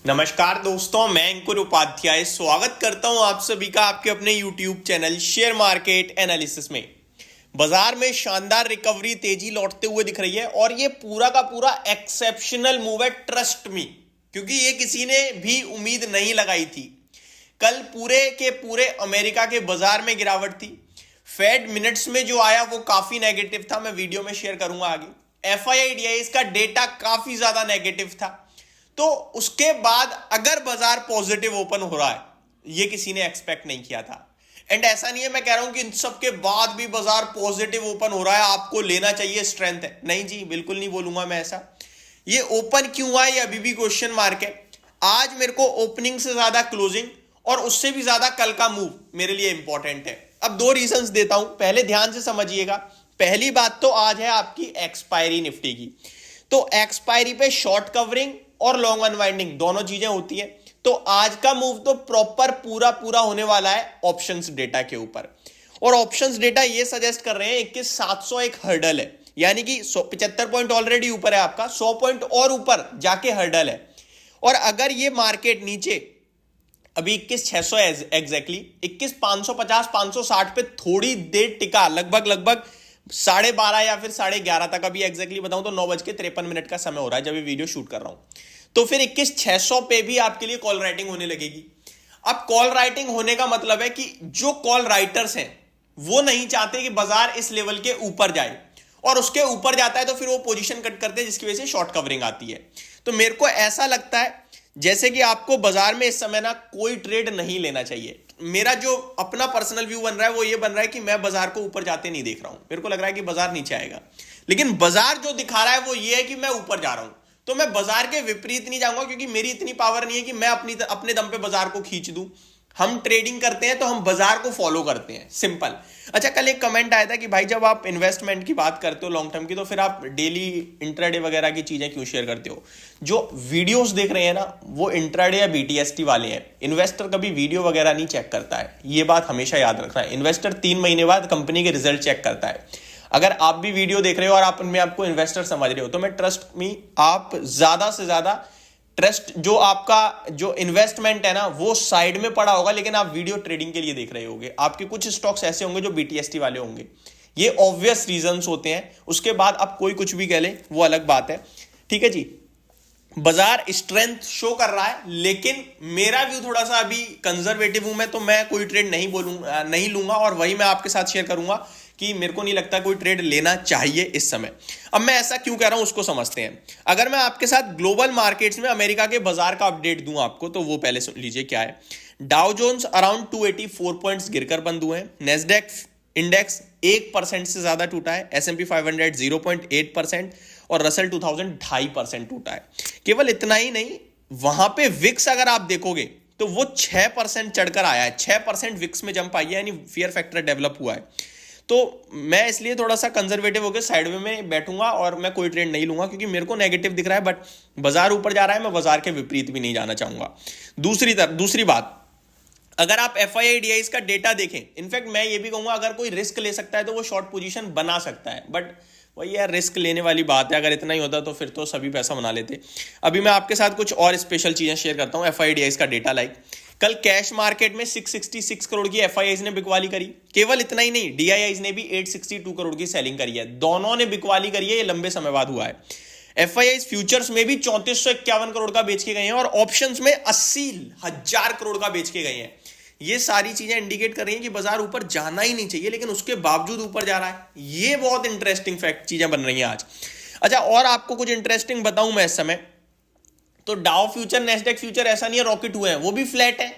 नमस्कार दोस्तों, मैं अंकुर उपाध्याय स्वागत करता हूं आप सभी का आपके अपने YouTube channel share market analysis में। बाजार में शानदार रिकवरी, तेजी लौटते हुए दिख रही है और ये पूरा का पूरा एक्सेप्शनल मूव है, ट्रस्ट मी, क्योंकि ये किसी ने भी उम्मीद नहीं लगाई थी। कल पूरे के पूरे अमेरिका के बाजार में गिरावट थी। फेड मिनट्स में जो आया वो काफी नेगेटिव था, मैं वीडियो में शेयर करूंगा आगे। FII का डेटा काफी ज्यादा नेगेटिव था, तो उसके बाद अगर बाजार पॉजिटिव ओपन हो रहा है, ये किसी ने एक्सपेक्ट नहीं किया था। एंड ऐसा नहीं है मैं कह रहा हूं कि इन सब के बाद भी बाजार पॉजिटिव ओपन हो रहा है, आपको लेना चाहिए, स्ट्रेंथ है, नहीं जी, बिल्कुल नहीं बोलूंगा मैं ऐसा। ये ओपन क्यों हुआ, ये अभी भी क्वेश्चन मार्क है। आज मेरे को ओपनिंग से ज्यादा क्लोजिंग और उससे भी ज्यादा कल का मूव मेरे लिए इंपॉर्टेंट है। अब दो रीजंस देता हूं, पहले ध्यान से समझिएगा। पहली बात तो आज है आपकी एक्सपायरी निफ्टी की। तो एक्सपायरी पे शॉर्ट कवरिंग और लॉन्ग अनवाइंडिंग दोनों चीजें होती है। तो आज का मूव तो प्रॉपर पूरा होने वाला है ऑप्शंस डेटा के ऊपर, और ऑप्शंस डेटा ये सजेस्ट कर रहे हैं 21,700 एक हर्डल है, यानी कि 75 पॉइंट ऑलरेडी ऊपर है आपका, 100 पॉइंट और ऊपर जाके हर्डल है। और अगर ये मार्केट नीचे अभी 21,600 एग्जैक्टली 21,550 560 पे थोड़ी देर टिका, लगभग 12:30 या फिर 11:30 तक, अभी एग्जैक्टली बताऊं तो 9:53 का समय हो रहा है जब ये वीडियो शूट कर रहा हूं। तो फिर 21,600 पे भी आपके लिए कॉल राइटिंग होने लगेगी। अब कॉल राइटिंग होने का मतलब है कि जो कॉल राइटर्स हैं वो नहीं चाहते कि बाजार इस लेवल के ऊपर जाए, और उसके ऊपर जाता है तो फिर वो पोजीशन कट करते हैं, जिसकी वजह से शॉर्ट कवरिंग आती है। तो मेरे को ऐसा लगता है जैसे कि आपको बाजार में इस समय ना कोई ट्रेड नहीं लेना चाहिए। मेरा जो अपना पर्सनल व्यू बन रहा है वो ये बन रहा है कि मैं बाजार को ऊपर जाते नहीं देख रहा हूं। मेरे को लग रहा है कि बाजार नीचे आएगा, लेकिन बाजार जो दिखा रहा है वो ये है कि मैं ऊपर जा रहा हूं। तो मैं बाजार के विपरीत नहीं जाऊंगा, क्योंकि मेरी इतनी पावर नहीं है कि मैं अपने दम पे बाजार को खींच दूं। हम ट्रेडिंग करते हैं तो हम बाजार को फॉलो करते हैं, सिंपल। अच्छा, कल एक कमेंट आया था कि भाई जब आप इन्वेस्टमेंट की बात करते हो लॉन्ग टर्म की, तो फिर आप डेली इंट्राडे वगैरह की चीजें क्यों शेयर करते हो? जो वीडियोस देख रहे हैं ना, वो इंट्राडे या BTST वाले हैं। इन्वेस्टर कभी वीडियो वगैरह नहीं चेक करता है, ये बात हमेशा याद रखना है। इन्वेस्टर 3 महीने बाद कंपनी के रिजल्ट चेक करता है। अगर आप भी वीडियो देख रहे हो और आप उनमें आपको इन्वेस्टर समझ रहे हो, तो मैं ट्रस्ट मी, आप ज्यादा से ज्यादा ट्रस्ट जो आपका जो इन्वेस्टमेंट है ना वो साइड में पड़ा होगा, लेकिन आप वीडियो ट्रेडिंग के लिए देख रहे होगे। आपके कुछ स्टॉक्स ऐसे होंगे जो BTST वाले होंगे, ये ऑब्वियस रीजंस होते हैं। उसके बाद आप कोई कुछ भी कह ले वो अलग बात है, ठीक है जी। बाजार स्ट्रेंथ शो कर रहा है, लेकिन मेरा व्यू थोड़ा सा अभी कंजर्वेटिव हूं मैं, तो मैं कोई ट्रेड नहीं लूंगा, और वही मैं आपके साथ शेयर करूंगा कि मेरे को नहीं लगता कोई ट्रेड लेना चाहिए इस समय। अब मैं ऐसा क्यों कह रहा हूं उसको समझते हैं। अगर मैं आपके साथ ग्लोबल मार्केट्स में अमेरिका के बाजार का अपडेट दूं आपको, तो वो पहले सुन लीजिए क्या है। डाउ जोन्स अराउंड 284 पॉइंट्स गिरकर बंद हुए हैं। नेस्डेक इंडेक्स 1% से ज्यादा टूटा है। S&P 500 0.8% और रसल 2000 2.5% टूटा है। केवल इतना ही नहीं, वहां पे विक्स अगर आप देखोगे तो वो 6% चढ़कर आया है। 6% विक्स में जंप आई है, यानी फियर फैक्टर डेवलप हुआ है। तो मैं इसलिए थोड़ा सा कंजर्वेटिव होकर साइड में बैठूंगा और मैं कोई ट्रेड नहीं लूंगा, क्योंकि मेरे को नेगेटिव दिख रहा है, बट बाजार ऊपर जा रहा है, मैं बाजार के विपरीत भी नहीं जाना चाहूंगा। दूसरी बात, अगर आप FII का डेटा देखें, इनफैक्ट मैं ये भी कहूंगा अगर कोई रिस्क ले सकता है तो वो शॉर्ट पोजीशन बना सकता है, बट वही यार रिस्क लेने वाली बात है। अगर इतना ही होता तो फिर तो सभी पैसा बना लेते। अभी मैं आपके साथ कुछ और स्पेशल चीजें शेयर करता हूं FII का डेटा। लाइक कल कैश मार्केट में 666 करोड़ की FIIs ने बिकवाली करी। केवल इतना ही नहीं, DIIs ने भी 862 करोड़ की सेलिंग करी है। दोनों ने बिकवाली करी है, ये लंबे समय बाद हुआ है। FIIs फ्यूचर्स में भी 3451 करोड़ का बेच के गए हैं, और ऑप्शंस में 80,000 करोड़ का बेच के गए हैं। ये सारी चीजें इंडिकेट कर रही हैं कि बाजार ऊपर जाना ही नहीं चाहिए, लेकिन उसके बावजूद ऊपर जा रहा है। ये बहुत इंटरेस्टिंग फैक्ट चीजें बन रही हैं आज। अच्छा, और आपको कुछ इंटरेस्टिंग बताऊं मैं इस समय, तो डाउ फ्यूचर, नेस्डेक फ्यूचर ऐसा नहीं है रॉकेट हुए हैं, वो भी फ्लैट है।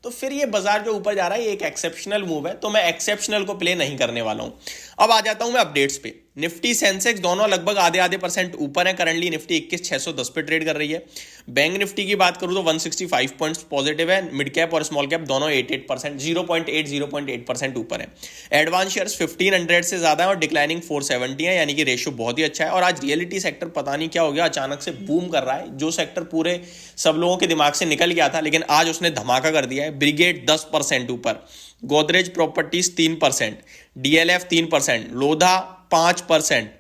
तो फिर ये बाजार जो ऊपर जा रहा है ये एक एक्सेप्शनल मूव है, तो मैं एक्सेप्शनल को प्ले नहीं करने वाला हूं। अब आ जाता हूं मैं अपडेट्स पे। निफ्टी सेंसेक्स दोनों लगभग आधे परसेंट ऊपर है। करंटली निफ्टी 21,610 पे ट्रेड कर रही है। बैंक निफ्टी की बात करूं तो 165 पॉइंट्स पॉजिटिव है। मिड कैप और स्मॉल कैप दोनों 88% 0.8% ऊपर है। एडवांस शेयर्स 1500 से ज्यादा है और डिक्लाइनिंग 470 है, यानी कि रेशियो बहुत ही अच्छा है। और आज रियलिटी सेक्टर पता नहीं क्या हो गया, अचानक से बूम कर रहा है। जो सेक्टर पूरे सब लोगों के दिमाग से निकल गया था, लेकिन आज उसने धमाका कर दिया है। ब्रिगेड 10% ऊपर, गोदरेज प्रॉपर्टीज 3%, DLF 3%, लोधा 5%।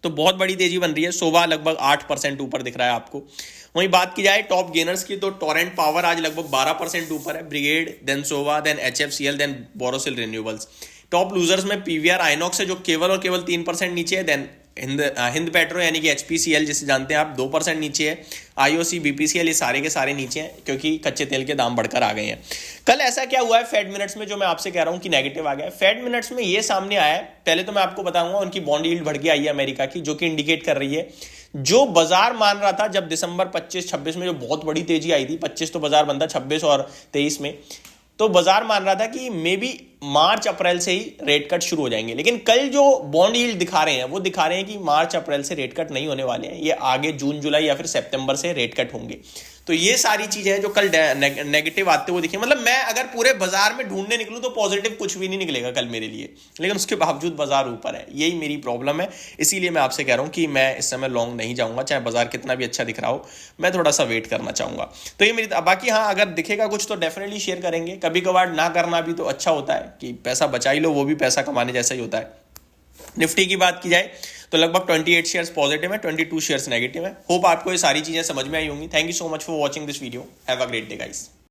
तो बहुत बड़ी तेजी बन रही है। सोवा लगभग 8% ऊपर दिख रहा है आपको। वहीं बात की जाए टॉप गेनर्स की तो टोरेंट पावर आज लगभग 12% ऊपर है, ब्रिगेड, देन सोवा, then HFCL, then Borosil renewables. Top losers में पीवीआर आइनॉक्स है जो केवल और केवल 3% नीचे है, देन हिंद पेट्रो यानी कि HPCL जिसे जानते हैं आप 2% नीचे है, IOC, BPCL ये सारे के सारे नीचे हैं क्योंकि कच्चे तेल के दाम बढ़कर आ गए हैं। कल ऐसा क्या हुआ है फेड मिनट्स में जो मैं आपसे कह रहा हूं कि नेगेटिव आ गया है। फेड मिनट्स में ये सामने आया है, पहले तो मैं आपको बताऊंगा उनकी बॉन्ड यील्ड बढ़ के आई है अमेरिका की, जो कि इंडिकेट कर रही है जो बाजार मान रहा था जब दिसंबर 25-26 में जो बहुत बड़ी तेजी आई थी, 25 तो बाजार बनता 26 और 23 में, तो बाजार मान रहा था कि मे बी मार्च अप्रैल से ही रेट कट शुरू हो जाएंगे। लेकिन कल जो बॉन्ड यील्ड दिखा रहे हैं वो दिखा रहे हैं कि मार्च अप्रैल से रेट कट नहीं होने वाले हैं, ये आगे जून जुलाई या फिर सितंबर से रेट कट होंगे। तो ये सारी चीजें हैं जो कल नेगेटिव आते हुए दिखे। मतलब मैं अगर पूरे बाजार में ढूंढने निकलूं तो पॉजिटिव कुछ भी नहीं निकलेगा कल मेरे लिए, लेकिन उसके बावजूद बाजार ऊपर है, यही मेरी प्रॉब्लम है। इसीलिए मैं आपसे कह रहा हूं कि मैं इस समय लॉन्ग नहीं जाऊंगा, चाहे बाजार कितना भी अच्छा दिख रहा हो, मैं थोड़ा सा वेट करना चाहूंगा। तो ये मेरी बाकी हाँ, अगर दिखेगा कुछ तो डेफिनेटली शेयर करेंगे। कभी कभार ना करना भी तो अच्छा होता है कि पैसा बचा ही लो, वो भी पैसा कमाने जैसा ही होता है। निफ्टी की बात की जाए तो लगभग 28 शेयर्स पॉजिटिव है, 22 शेयर्स नेगेटिव है। होप आपको ये सारी चीजें समझ में आई होंगी। Thank you so much for watching this video. Have a great day guys.